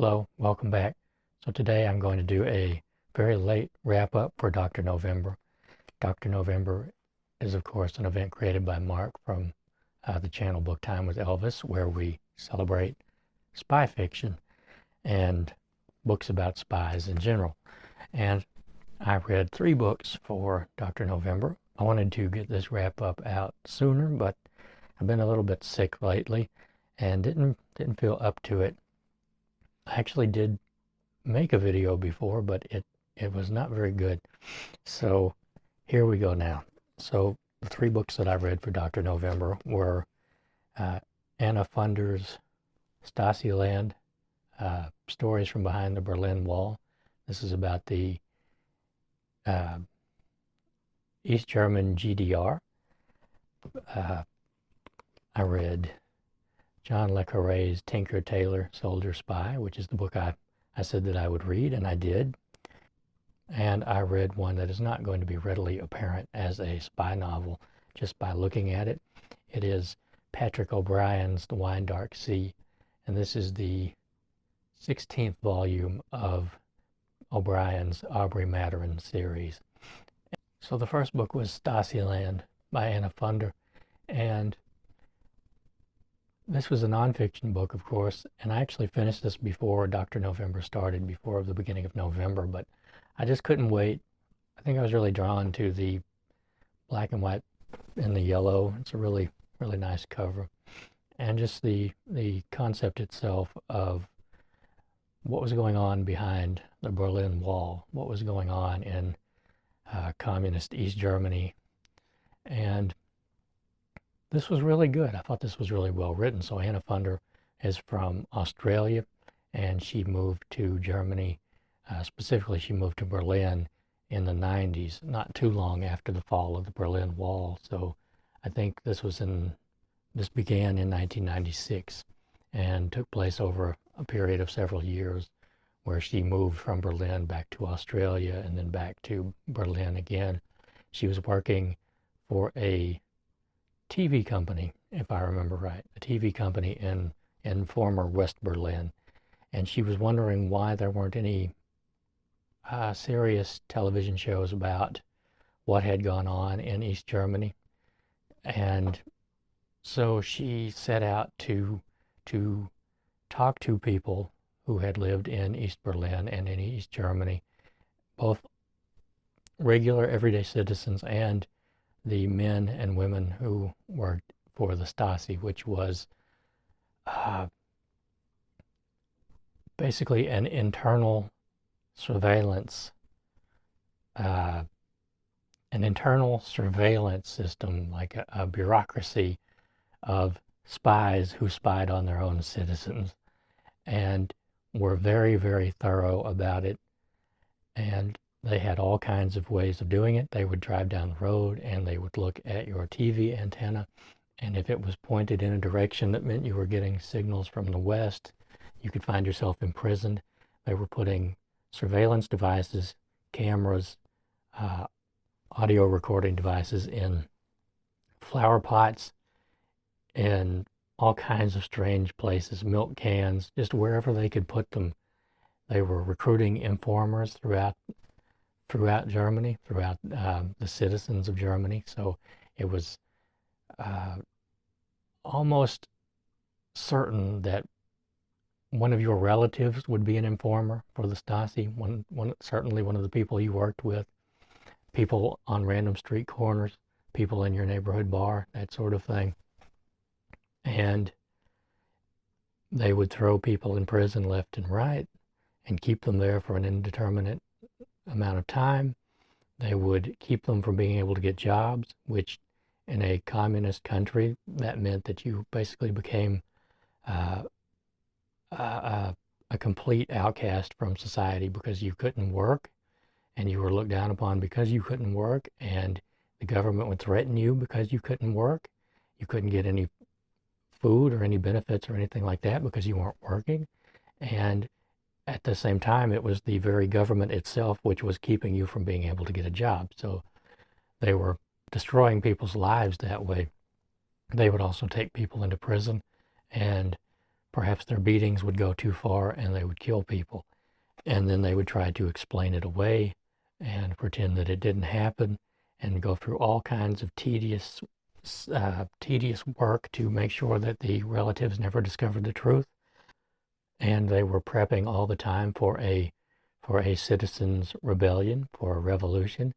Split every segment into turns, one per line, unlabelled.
Hello, welcome back. So today I'm going to do a very late wrap-up for Dr. No-vember. Dr. No-vember is, of course, an event created by Mark from the channel Book Time with Elvis, where we celebrate spy fiction and books about spies in general. And I read 3 books for Dr. No-vember. I wanted to get this wrap-up out sooner, but I've been a little bit sick lately and didn't feel up to it. I actually did make a video before, but it was not very good. So here we go now. So the 3 books that I read for Dr. No-vember were Anna Funder's Stasiland, Stories from Behind the Berlin Wall. This is about the East German GDR. I read John le Carre's Tinker, Tailor, Soldier, Spy, which is the book I said that I would read, and I did. And I read one that is not going to be readily apparent as a spy novel just by looking at it. It is Patrick O'Brian's The Wine Dark Sea, and this is the 16th volume of O'Brian's Aubrey Maturin series. So the first book was Stasiland by Anna Funder, and this was a nonfiction book, of course, and I actually finished this before Dr. No-vember started, before the beginning of November, but I just couldn't wait. I think I was really drawn to the black and white and the yellow. It's a really, really nice cover. And just the concept itself of what was going on behind the Berlin Wall, what was going on in communist East Germany. And this was really good. I thought this was really well written. So Anna Funder is from Australia, and she moved to Germany. Specifically, she moved to Berlin in the 90s, not too long after the fall of the Berlin Wall. So I think this began in 1996 and took place over a period of several years, where she moved from Berlin back to Australia and then back to Berlin again. She was working for a TV company, if I remember right, a TV company in former West Berlin, and she was wondering why there weren't any serious television shows about what had gone on in East Germany. And so she set out to talk to people who had lived in East Berlin and in East Germany, both regular everyday citizens and the men and women who worked for the Stasi, which was basically an internal surveillance system, like a bureaucracy of spies who spied on their own citizens and were very, very thorough about it. And they had all kinds of ways of doing it. They would drive down the road and they would look at your TV antenna, and if it was pointed in a direction that meant you were getting signals from the west, you could find yourself imprisoned. They were putting surveillance devices, cameras, audio recording devices in flower pots, in all kinds of strange places, milk cans, just wherever they could put them. They were recruiting informers throughout Germany, throughout the citizens of Germany. So it was almost certain that one of your relatives would be an informer for the Stasi. Certainly one of the people you worked with, people on random street corners, people in your neighborhood bar, that sort of thing. And they would throw people in prison left and right and keep them there for an indeterminate amount of time. They would keep them from being able to get jobs, which in a communist country, that meant that you basically became a complete outcast from society because you couldn't work, and you were looked down upon because you couldn't work, and the government would threaten you because you couldn't work. You couldn't get any food or any benefits or anything like that because you weren't working. And at the same time, it was the very government itself which was keeping you from being able to get a job. So they were destroying people's lives that way. They would also take people into prison and perhaps their beatings would go too far and they would kill people. And then they would try to explain it away and pretend that it didn't happen and go through all kinds of tedious work to make sure that the relatives never discovered the truth. And they were prepping all the time for a citizens' rebellion, for a revolution.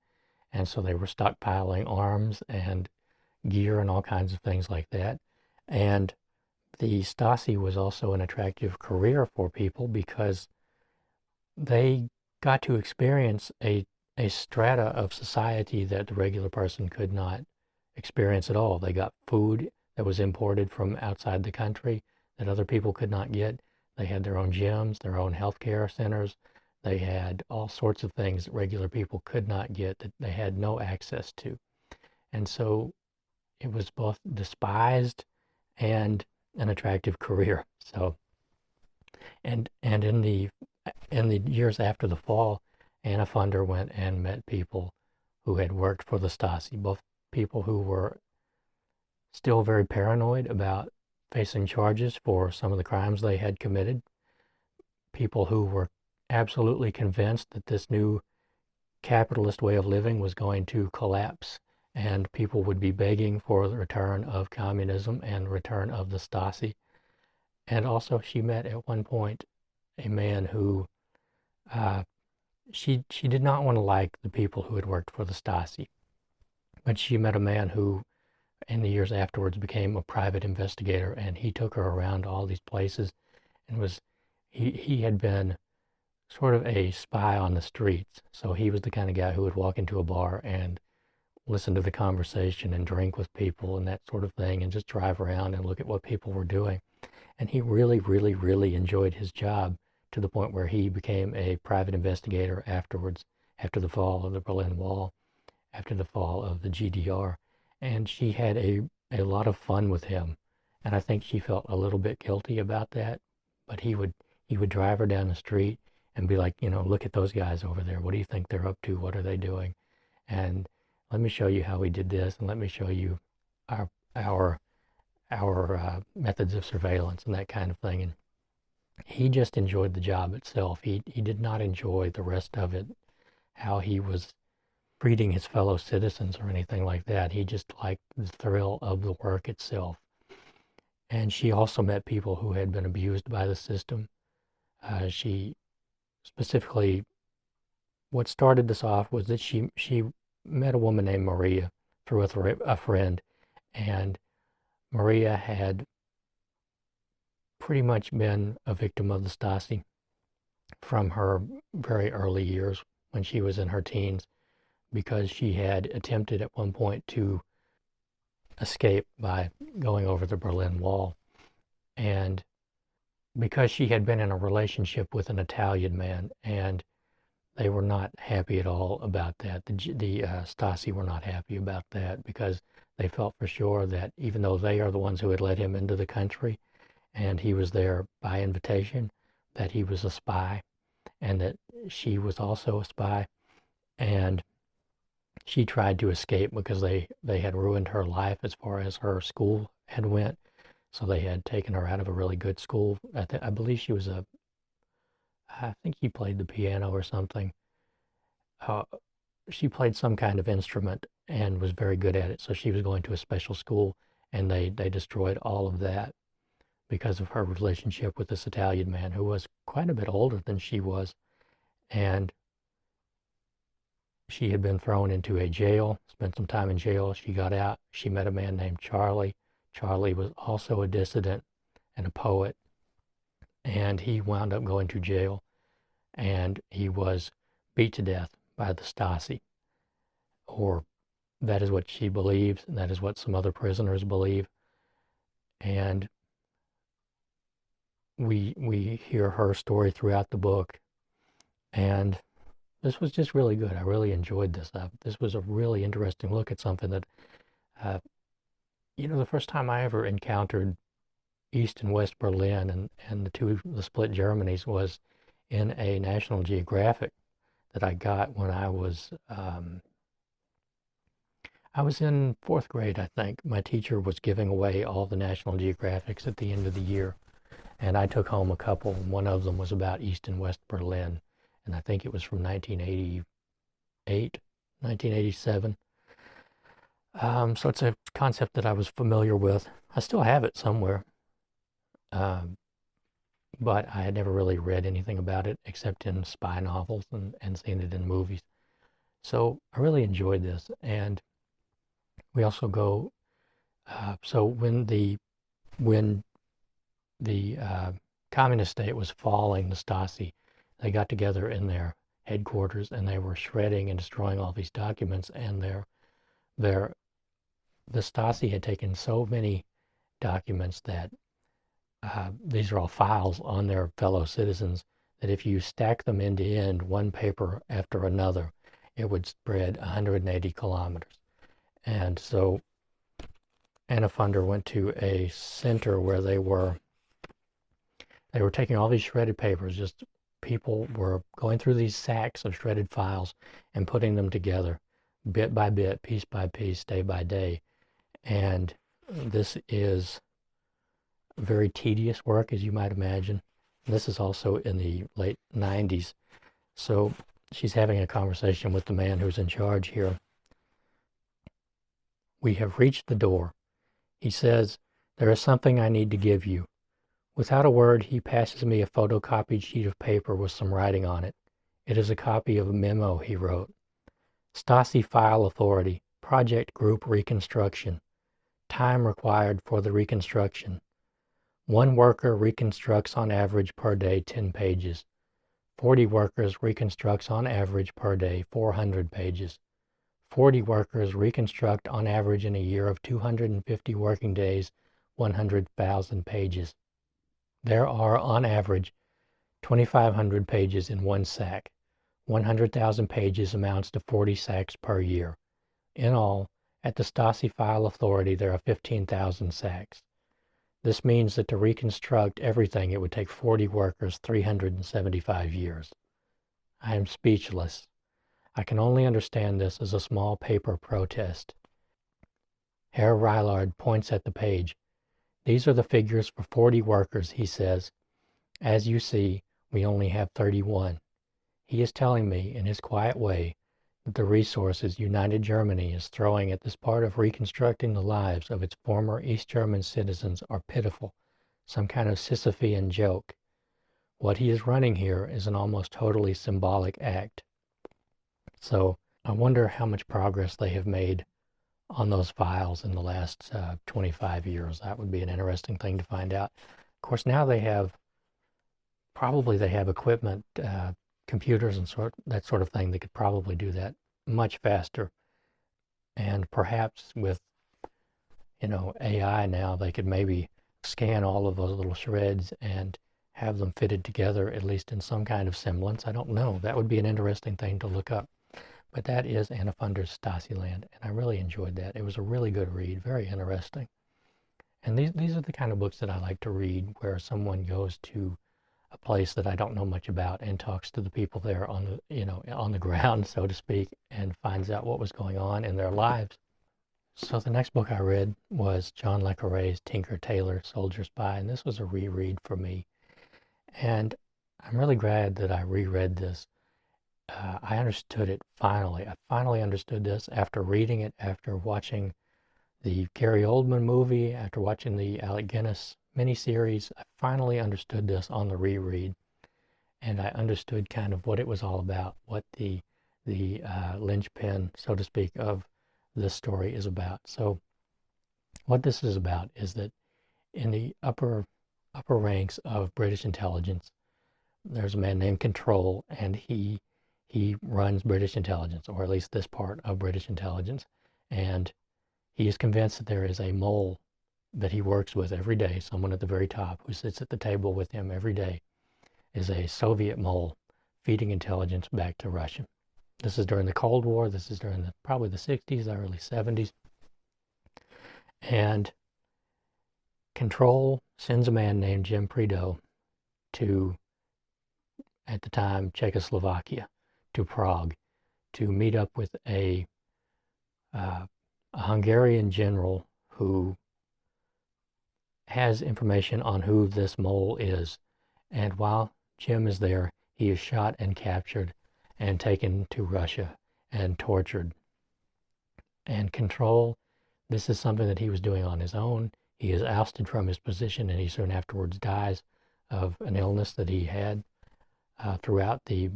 And so they were stockpiling arms and gear and all kinds of things like that. And the Stasi was also an attractive career for people because they got to experience a strata of society that the regular person could not experience at all. They got food that was imported from outside the country that other people could not get. They had their own gyms, their own healthcare centers. They had all sorts of things that regular people could not get, that they had no access to. And so it was both despised and an attractive career. So, and in the years after the fall, Anna Funder went and met people who had worked for the Stasi, both people who were still very paranoid about facing charges for some of the crimes they had committed, people who were absolutely convinced that this new capitalist way of living was going to collapse and people would be begging for the return of communism and return of the Stasi. And also she met at one point a man who she did not want to like the people who had worked for the Stasi, but she met a man who in the years afterwards became a private investigator, and he took her around all these places and he had been sort of a spy on the streets. So he was the kind of guy who would walk into a bar and listen to the conversation and drink with people and that sort of thing and just drive around and look at what people were doing. And he really, really, really enjoyed his job to the point where he became a private investigator afterwards, after the fall of the Berlin Wall, after the fall of the GDR. And she had a lot of fun with him. And I think she felt a little bit guilty about that. But he would drive her down the street and be like, look at those guys over there. What do you think they're up to? What are they doing? And let me show you how we did this, and let me show you our methods of surveillance and that kind of thing. And he just enjoyed the job itself. He did not enjoy the rest of it, how he was treating his fellow citizens or anything like that. He just liked the thrill of the work itself. And she also met people who had been abused by the system. She specifically, what started this off was that she met a woman named Maria through a friend, and Maria had pretty much been a victim of the Stasi from her very early years when she was in her teens, because she had attempted at one point to escape by going over the Berlin Wall. And because she had been in a relationship with an Italian man, and they were not happy at all about that. The Stasi were not happy about that because they felt for sure that even though they are the ones who had let him into the country and he was there by invitation, that he was a spy and that she was also a spy. And she tried to escape because they had ruined her life as far as her school had went. So they had taken her out of a really good school. I believe she was I think she played the piano or something. She played some kind of instrument and was very good at it. So she was going to a special school, and they destroyed all of that because of her relationship with this Italian man who was quite a bit older than she was. And she had been thrown into a jail, spent some time in jail. She got out. She met a man named Charlie. Charlie was also a dissident and a poet, and he wound up going to jail, and he was beat to death by the Stasi, or that is what she believes, and that is what some other prisoners believe. And we hear her story throughout the book, and this was just really good. I really enjoyed this. This was a really interesting look at something that, the first time I ever encountered East and West Berlin and the split Germanys was in a National Geographic that I got when I was in fourth grade, I think. My teacher was giving away all the National Geographics at the end of the year, And I took home a couple. One of them was about East and West Berlin, and I think it was from 1988, 1987. So it's a concept that I was familiar with. I still have it somewhere, but I had never really read anything about it except in spy novels and seen it in movies. So I really enjoyed this. And we also go, so when the communist state was falling, the Stasi, they got together in their headquarters and they were shredding and destroying all these documents. And the Stasi had taken so many documents that these are all files on their fellow citizens, that if you stack them end to end, one paper after another, it would spread 180 kilometers. And so Anna Funder went to a center where they were taking all these shredded papers. Just people were going through these sacks of shredded files and putting them together bit by bit, piece by piece, day by day. And this is very tedious work, as you might imagine. This is also in the late 90s. So she's having a conversation with the man who's in charge here. We have reached the door. He says, "There is something I need to give you." Without a word, he passes me a photocopied sheet of paper with some writing on it. It is a copy of a memo he wrote. Stasi File Authority, Project Group Reconstruction. Time required for the reconstruction. One worker reconstructs on average per day 10 pages. 40 workers reconstructs on average per day 400 pages. 40 workers reconstruct on average in a year of 250 working days 100,000 pages. There are, on average, 2,500 pages in one sack. 100,000 pages amounts to 40 sacks per year. In all, at the Stasi File Authority, there are 15,000 sacks. This means that to reconstruct everything, it would take 40 workers 375 years. I am speechless. I can only understand this as a small paper protest. Herr Reilard points at the page. These are the figures for 40 workers, he says. As you see, we only have 31. He is telling me, in his quiet way, that the resources United Germany is throwing at this part of reconstructing the lives of its former East German citizens are pitiful, some kind of Sisyphean joke. What he is running here is an almost totally symbolic act. So I wonder how much progress they have made on those files in the last 25 years. That would be an interesting thing to find out. Of course, now they have equipment, computers and that sort of thing that could probably do that much faster. And perhaps with, AI now, they could maybe scan all of those little shreds and have them fitted together, at least in some kind of semblance. I don't know. That would be an interesting thing to look up. But that is Anna Funder's Stasiland, and I really enjoyed that. It was a really good read, very interesting. And these are the kind of books that I like to read, where someone goes to a place that I don't know much about and talks to the people there on the ground, so to speak, and finds out what was going on in their lives. So the next book I read was John le Carre's Tinker, Tailor, Soldier, Spy, and this was a reread for me. And I'm really glad that I reread this. I understood it finally. I finally understood this after reading it, after watching the Gary Oldman movie, after watching the Alec Guinness miniseries. I finally understood this on the reread, and I understood kind of what it was all about, what the linchpin, so to speak, of this story is about. So what this is about is that in the upper ranks of British intelligence, there's a man named Control, and he runs British intelligence, or at least this part of British intelligence, and he is convinced that there is a mole that he works with every day, someone at the very top who sits at the table with him every day, is a Soviet mole feeding intelligence back to Russia. This is during the Cold War. This is during probably the 60s, the early 70s. And Control sends a man named Jim Prideaux to, at the time, Czechoslovakia, to Prague, to meet up with a Hungarian general who has information on who this mole is. And while Jim is there, he is shot and captured and taken to Russia and tortured. And Control, this is something that he was doing on his own. He is ousted from his position, and he soon afterwards dies of an illness that he had throughout the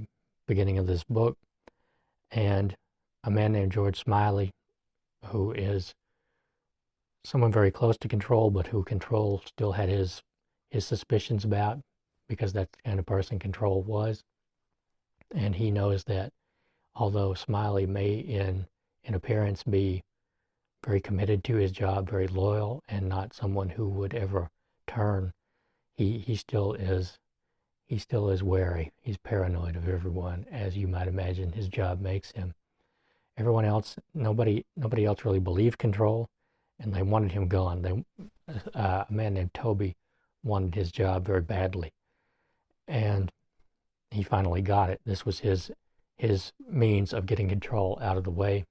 beginning of this book. And a man named George Smiley, who is someone very close to Control, but who Control still had his suspicions about, because that's the kind of person Control was. And he knows that although Smiley may in appearance be very committed to his job, very loyal, and not someone who would ever turn, he still is wary. He's paranoid of everyone, as you might imagine his job makes him. Everyone else, nobody else really believed Control, and they wanted him gone. A man named Toby wanted his job very badly, and he finally got it. This was his means of getting Control out of the way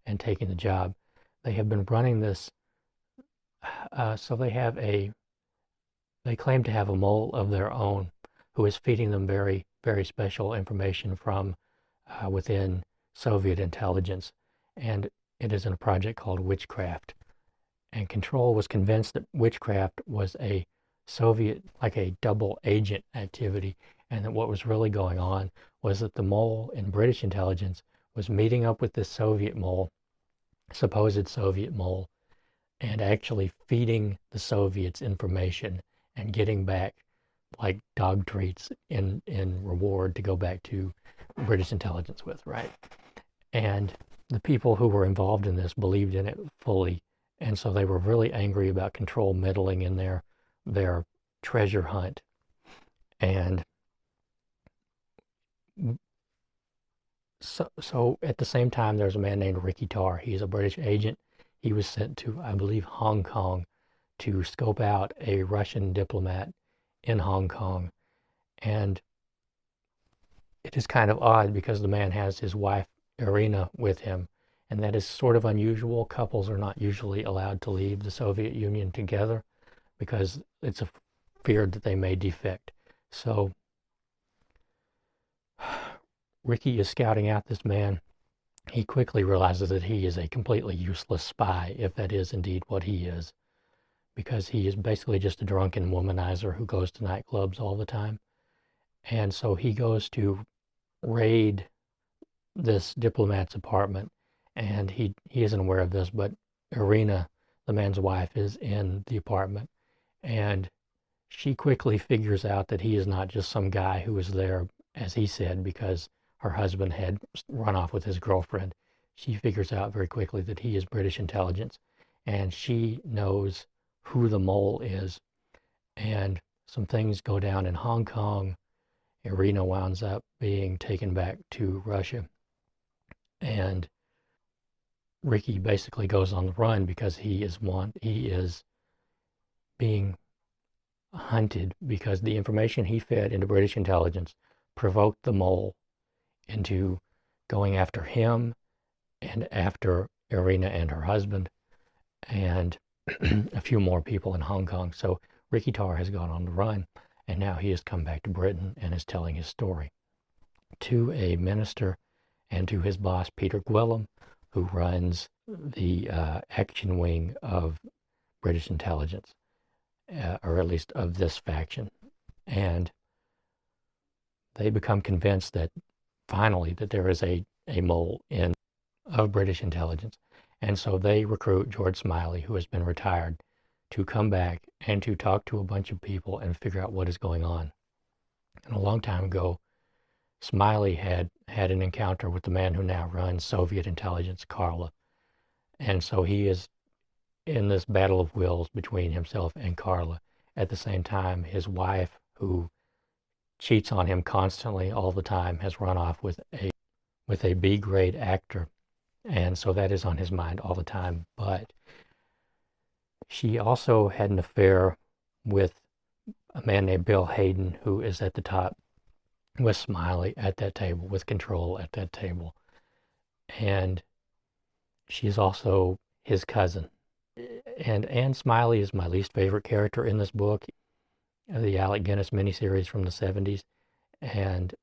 and taking the job. They have been running this, so they claim to have a mole of their own who is feeding them very, very special information from within Soviet intelligence, and it is in a project called Witchcraft. And Control was convinced that witchcraft was a Soviet, like a double agent activity, and that what was really going on was that the mole in British intelligence was meeting up with this Soviet mole, supposed Soviet mole, and actually feeding the Soviets information and getting back like dog treats in reward to go back to British intelligence with, right? And the people who were involved in this believed in it fully, and so they were really angry about Control meddling in their treasure hunt. And so at the same time, there's a man named Ricky Tarr. He's a British agent. He was sent to, I believe, Hong Kong to scope out a Russian diplomat in Hong Kong. And it is kind of odd because the man has his wife, Irina, with him. And that is sort of unusual. Couples are not usually allowed to leave the Soviet Union together because it's feared that they may defect. So Ricky is scouting out this man. He quickly realizes that he is a completely useless spy, if that is indeed what he is, because he is basically just a drunken womanizer who goes to nightclubs all the time. And so he goes to raid this diplomat's apartment, and he isn't aware of this, but Irina, the man's wife, is in the apartment, and she quickly figures out that he is not just some guy who was there, as he said, because her husband had run off with his girlfriend. She figures out very quickly that he is British intelligence, and she knows who the mole is. And some things go down in Hong Kong. Irina winds up being taken back to Russia. And Ricky basically goes on the run because he is being hunted because the information he fed into British intelligence provoked the mole into going after him and after Irina and her husband and a few more people in Hong Kong. So Ricky Tarr has gone on the run, and now he has come back to Britain and is telling his story to a minister and to his boss, Peter Gwilym, who runs the action wing of British intelligence, or at least of this faction. And they become convinced that finally that there is a mole of British intelligence. And so they recruit George Smiley, who has been retired, to come back and to talk to a bunch of people and figure out what is going on. And a long time ago, Smiley had an encounter with the man who now runs Soviet intelligence, Carre. And so he is in this battle of wills between himself and Carre. At the same time, his wife, who cheats on him constantly all the time, has run off with a B-grade actor. And so that is on his mind all the time. But she also had an affair with a man named Bill Hayden, who is at the top with Smiley at that table, with Control at that table. And she's also his cousin. And Anne Smiley is my least favorite character in this book, the Alec Guinness miniseries from the 70s. And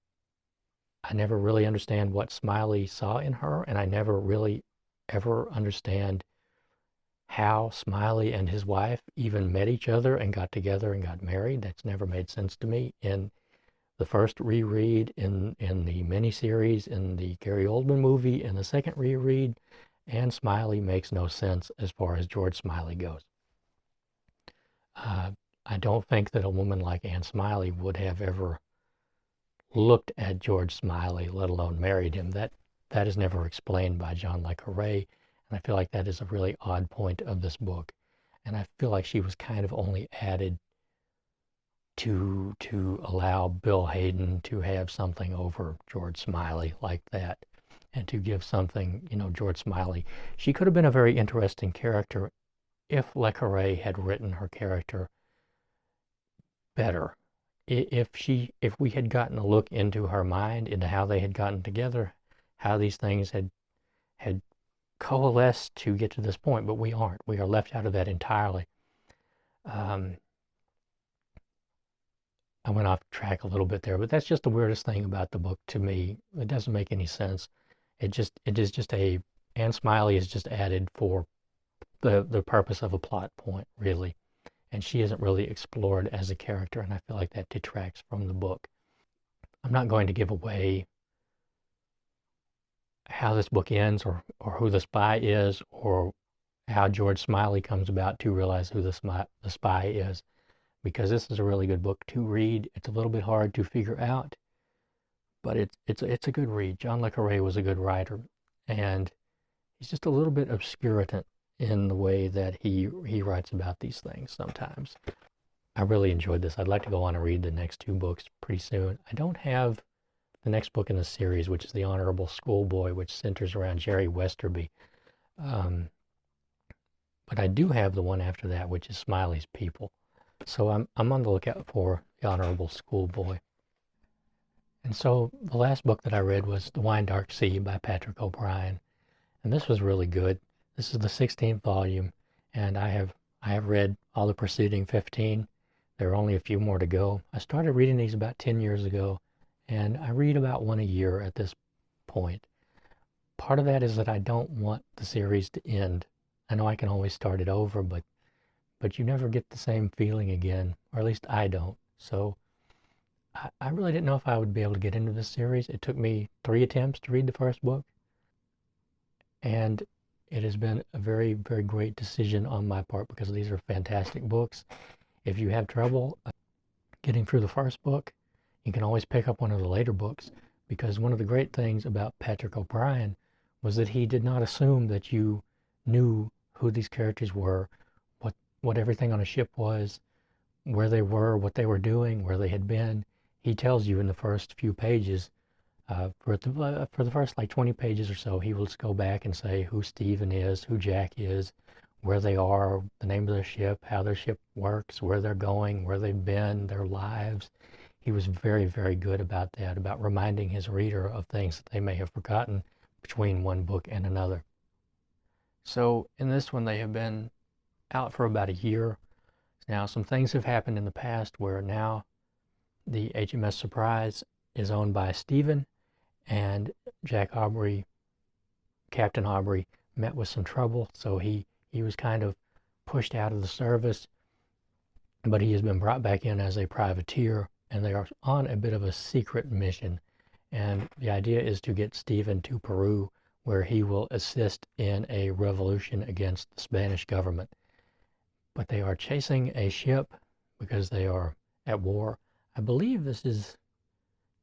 I never really understand what Smiley saw in her, and I never really ever understand how Smiley and his wife even met each other and got together and got married. That's never made sense to me. In the first reread, in the miniseries, in the Gary Oldman movie, in the second reread, Anne Smiley makes no sense as far as George Smiley goes. I don't think that a woman like Anne Smiley would have ever looked at George Smiley, let alone married him. That is never explained by John le Carre, and I feel like that is a really odd point of this book. And I feel like she was kind of only added to allow Bill Hayden to have something over George Smiley like that, and to give something, George Smiley. She could have been a very interesting character if le Carre had written her character better. If we had gotten a look into her mind, into how they had gotten together, how these things had coalesced to get to this point, but we aren't. We are left out of that entirely. I went off track a little bit there, but that's just the weirdest thing about the book to me. It doesn't make any sense. It is just Anne Smiley is just added for the purpose of a plot point, really. And she isn't really explored as a character, and I feel like that detracts from the book. I'm not going to give away how this book ends, or who the spy is, or how George Smiley comes about to realize who the spy is, because this is a really good book to read. It's a little bit hard to figure out, but it's a good read. John le Carre was a good writer, and he's just a little bit obscurant in the way that he writes about these things sometimes. I really enjoyed this. I'd like to go on and read the next two books pretty soon. I don't have the next book in the series, which is The Honorable Schoolboy, which centers around Jerry Westerby. But I do have the one after that, which is Smiley's People. So I'm on the lookout for The Honorable Schoolboy. And so the last book that I read was The Wine Dark Sea by Patrick O'Brian. And this was really good. This is the 16th volume, and I have read all the preceding 15. There are only a few more to go. I started reading these about 10 years ago, and I read about one a year at this point. Part of that is that I don't want the series to end. I know I can always start it over, but you never get the same feeling again, or at least I don't. So I really didn't know if I would be able to get into this series. It took me 3 attempts to read the first book, and it has been a very, very great decision on my part, because these are fantastic books. If you have trouble getting through the first book, you can always pick up one of the later books, because one of the great things about Patrick O'Brian was that he did not assume that you knew who these characters were, what everything on a ship was, where they were, what they were doing, where they had been. He tells you in the first few pages. For the first like 20 pages or so, he will just go back and say who Stephen is, who Jack is, where they are, the name of their ship, how their ship works, where they're going, where they've been, their lives. He was very, very good about that, about reminding his reader of things that they may have forgotten between one book and another. So in this one, they have been out for about a year. Now, some things have happened in the past where now the HMS Surprise is owned by Stephen, and Jack Aubrey, Captain Aubrey, met with some trouble, so he was kind of pushed out of the service, but he has been brought back in as a privateer, and they are on a bit of a secret mission. And the idea is to get Stephen to Peru, where he will assist in a revolution against the Spanish government. But they are chasing a ship because they are at war. I believe this is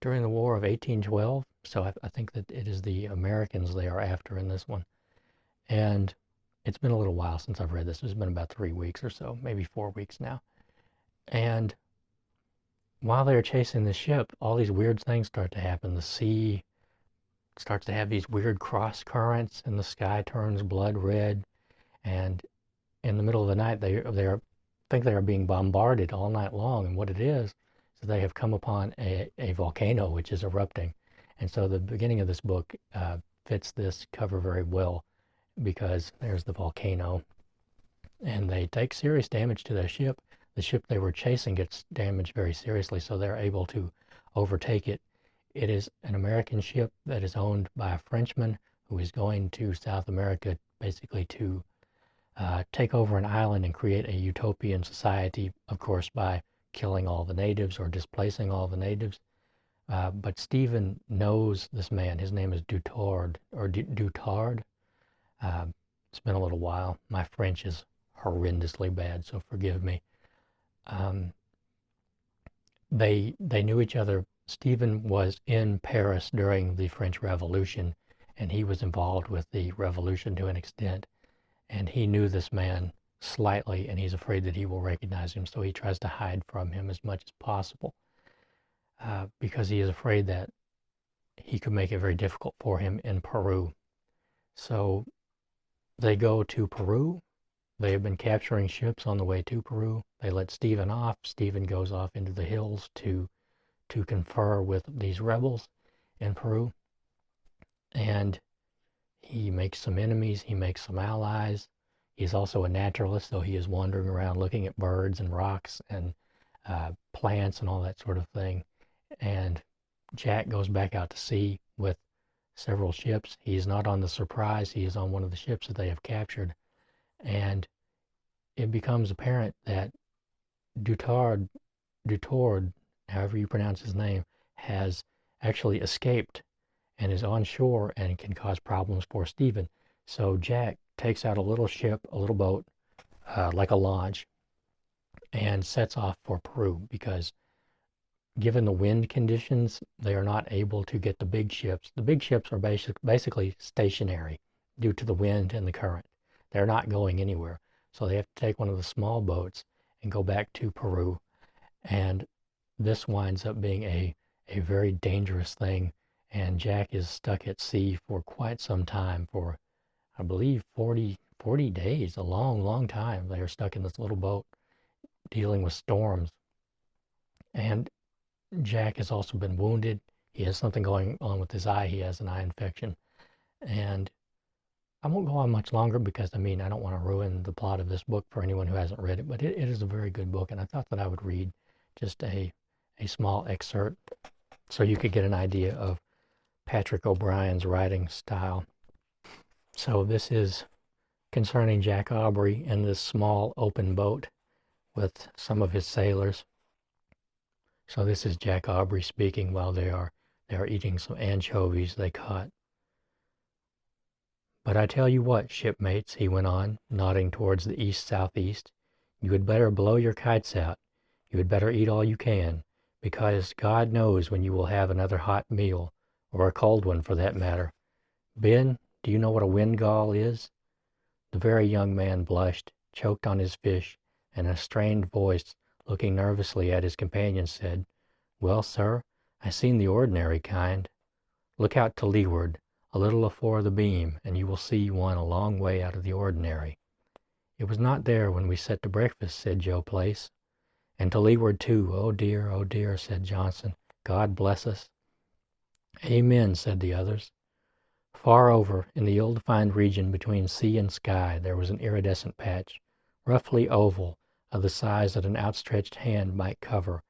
during the War of 1812, so I think that it is the Americans they are after in this one. And it's been a little while since I've read this. It's been about 3 weeks or so, maybe 4 weeks now. And while they're chasing the ship, all these weird things start to happen. The sea starts to have these weird cross currents, and the sky turns blood red. And in the middle of the night, they think they are being bombarded all night long. And what it is they have come upon a volcano which is erupting. And so the beginning of this book fits this cover very well, because there's the volcano. and they take serious damage to their ship. The ship they were chasing gets damaged very seriously, so they're able to overtake it. It is an American ship that is owned by a Frenchman who is going to South America basically to take over an island and create a utopian society, of course, by killing all the natives or displacing all the natives. But Stephen knows this man. His name is Dutard, or Dutard. Uh, it's been a little while. My French is horrendously bad, so forgive me. Um, they knew each other. Stephen was in Paris during the French Revolution, and he was involved with the revolution to an extent. And he knew this man slightly, and he's afraid that he will recognize him, so he tries to hide from him as much as possible, because he is afraid that he could make it very difficult for him in Peru. So they go to Peru. They have been capturing ships on the way to Peru. They let Stephen off. Stephen goes off into the hills to confer with these rebels in Peru. And he makes some enemies. He makes some allies. He's also a naturalist, so he is wandering around looking at birds and rocks and plants and all that sort of thing. And Jack goes back out to sea with several ships. He's not on the Surprise. He is on one of the ships that they have captured. And it becomes apparent that Dutard, however you pronounce his name, has actually escaped and is on shore and can cause problems for Stephen. So Jack takes out a little ship, a little boat, like a launch, and sets off for Peru because given the wind conditions, they are not able to get the big ships. The big ships are basically stationary due to the wind and the current. They're not going anywhere. So they have to take one of the small boats and go back to Peru. And this winds up being a very dangerous thing. And Jack is stuck at sea for quite some time, for I believe 40 days, a long, long time. They are stuck in this little boat dealing with storms. And Jack has also been wounded. He has something going on with his eye. He has an eye infection. And I won't go on much longer because, I don't want to ruin the plot of this book for anyone who hasn't read it, but it is a very good book, and I thought that I would read just a small excerpt so you could get an idea of Patrick O'Brian's writing style. So this is concerning Jack Aubrey in this small open boat with some of his sailors. So this is Jack Aubrey speaking while they are eating some anchovies they caught. "But I tell you what, shipmates," he went on, nodding towards the east-southeast, "you had better blow your kites out. You had better eat all you can, because God knows when you will have another hot meal, or a cold one for that matter. Ben, do you know what a wind-gall is?" The very young man blushed, choked on his fish, and in a strained voice, looking nervously at his companion, said, "Well, sir, I seen the ordinary kind. Look out to leeward, a little afore the beam, and you will see one a long way out of the ordinary." "It was not there when we set to breakfast," said Joe Place. "And to leeward too, oh dear," said Johnson. "God bless us." "Amen," said the others. Far over, in the ill-defined region between sea and sky, there was an iridescent patch, roughly oval, of the size that an outstretched hand might cover,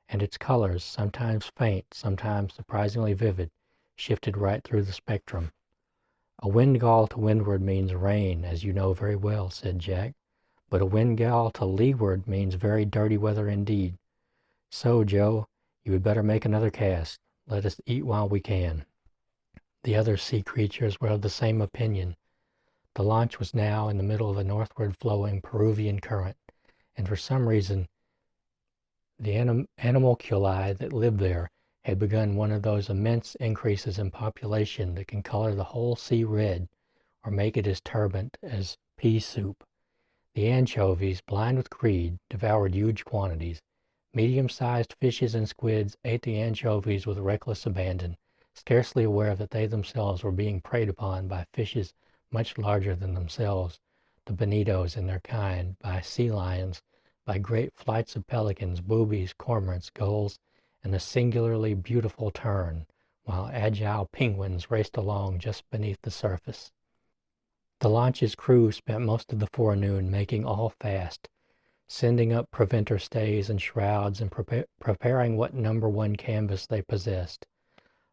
and its colors, sometimes faint, sometimes surprisingly vivid, shifted right through the spectrum. "A wind-gall to windward means rain, as you know very well," said Jack. "But a wind-gall to leeward means very dirty weather indeed. So, Joe, you had better make another cast. Let us eat while we can." The other sea creatures were of the same opinion. The launch was now in the middle of a northward flowing Peruvian current, and for some reason the animalculae that lived there had begun one of those immense increases in population that can color the whole sea red or make it as turbid as pea soup. The anchovies, blind with greed, devoured huge quantities. Medium-sized fishes and squids ate the anchovies with reckless abandon, scarcely aware that they themselves were being preyed upon by fishes much larger than themselves, the bonitos in their kind, by sea lions, by great flights of pelicans, boobies, cormorants, gulls, and a singularly beautiful tern, while agile penguins raced along just beneath the surface. The launch's crew spent most of the forenoon making all fast, sending up preventer stays and shrouds and preparing what number one canvas they possessed.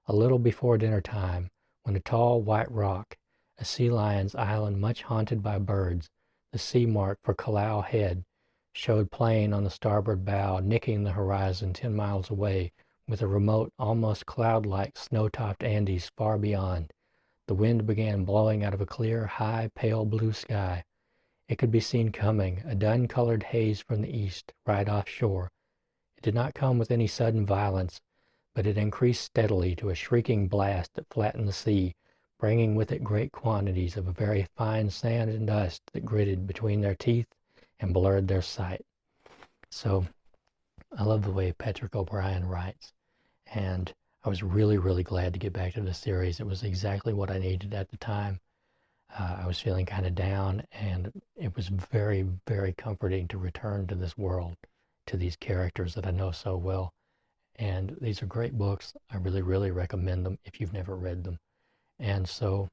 A little before dinner time, when a tall white rock, a sea lion's island much haunted by birds, the sea mark for Callao Head, showed plain on the starboard bow, nicking the horizon 10 miles away, with a remote, almost cloud-like, snow-topped Andes far beyond, the wind began blowing out of a clear, high, pale blue sky. It could be seen coming, a dun-colored haze from the east, right offshore. It did not come with any sudden violence, but it increased steadily to a shrieking blast that flattened the sea, bringing with it great quantities of a very fine sand and dust that gritted between their teeth and blurred their sight. So I love the way Patrick O'Brian writes, and I was really, really glad to get back to the series. It was exactly what I needed at the time. I was feeling kind of down, and it was very, very comforting to return to this world, to these characters that I know so well. And these are great books. I really, really recommend them if you've never read them. And so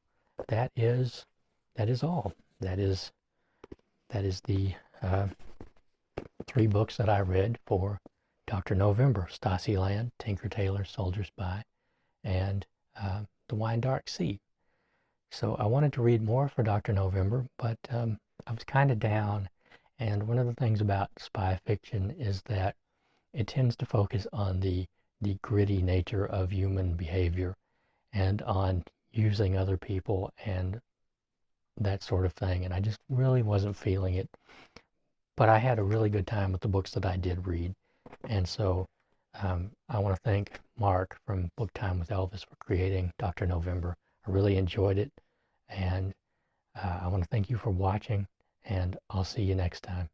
that is all. That is the 3 books that I read for Dr. No-vember: Stasiland, Tinker Tailor Soldier Spy, and The Wine Dark Sea. So I wanted to read more for Dr. No-vember, but I was kind of down. And one of the things about spy fiction is that it tends to focus on the gritty nature of human behavior and on using other people and that sort of thing. And I just really wasn't feeling it. But I had a really good time with the books that I did read. And so I want to thank Mark from Book Time with Elvis for creating Dr. No-vember. I really enjoyed it. And I want to thank you for watching. And I'll see you next time.